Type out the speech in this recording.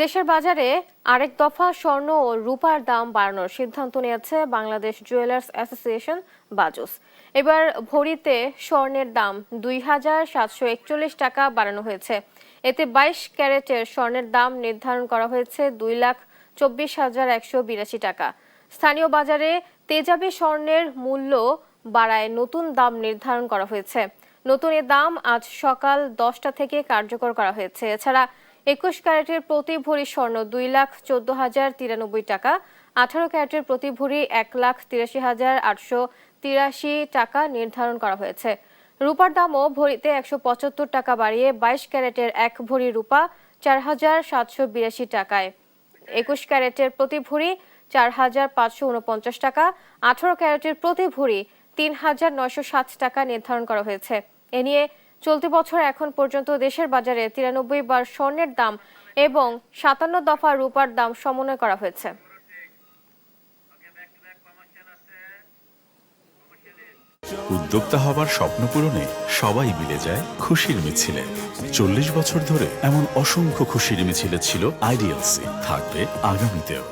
দেশের বাজারে আরেক দফা স্বর্ণ ও রূপার দাম বাড়ানোর সিদ্ধান্ত নিয়েছে বাংলাদেশ জুয়েলার্স অ্যাসোসিয়েশন বাজুস। এবার ভরিতে স্বর্ণের দাম ২,৭৪১ টাকা বাড়ানো হয়েছে। এতে ২২ ক্যারেটের স্বর্ণের দাম নির্ধারণ করা হয়েছে ২,২৪,১৮২ টাকা। স্থানীয় বাজারে তেজাবি স্বর্ণের মূল্য বাড়ায় নতুন দাম নির্ধারণ করা হয়েছে। নতুন এ দাম আজ সকাল ১০টা থেকে কার্যকর করা হয়েছে। এছাড়া ২১ ক্যারেটের প্রতি ভরি স্বর্ণ ২,১৪,০৯৩ টাকা, ১৮ ক্যারেটের প্রতি ভরি ১,৮৩,৮৮৩ টাকা নির্ধারণ করা হয়েছে। রূপার দামও ভরিতে ১৭৫ টাকা বাড়িয়ে ২২ ক্যারেটের এক ভরি রূপা ৪,৭৮২ টাকায়, ২১ ক্যারেটের প্রতি ভরি ৪,৫৪৯ টাকা, ১৮ ক্যারেটের প্রতি ভরি ৩,৯৬০ টাকা নির্ধারণ করা হয়েছে। এ নিয়ে চলতি বছর এখন পর্যন্ত দেশের বাজারে ৯৩ বার স্বর্ণের দাম এবং ৫৭ দফা রূপার দাম সমন্বয় করা হয়েছে। উদ্যোক্তা হবার স্বপ্ন পূরণে সবাই মিলে যায় খুশির মিছিলে। ৪০ বছর ধরে এমন অসংখ্য খুশির মিছিলে ছিল আইডিএলসি, থাকবে আগামীতেও।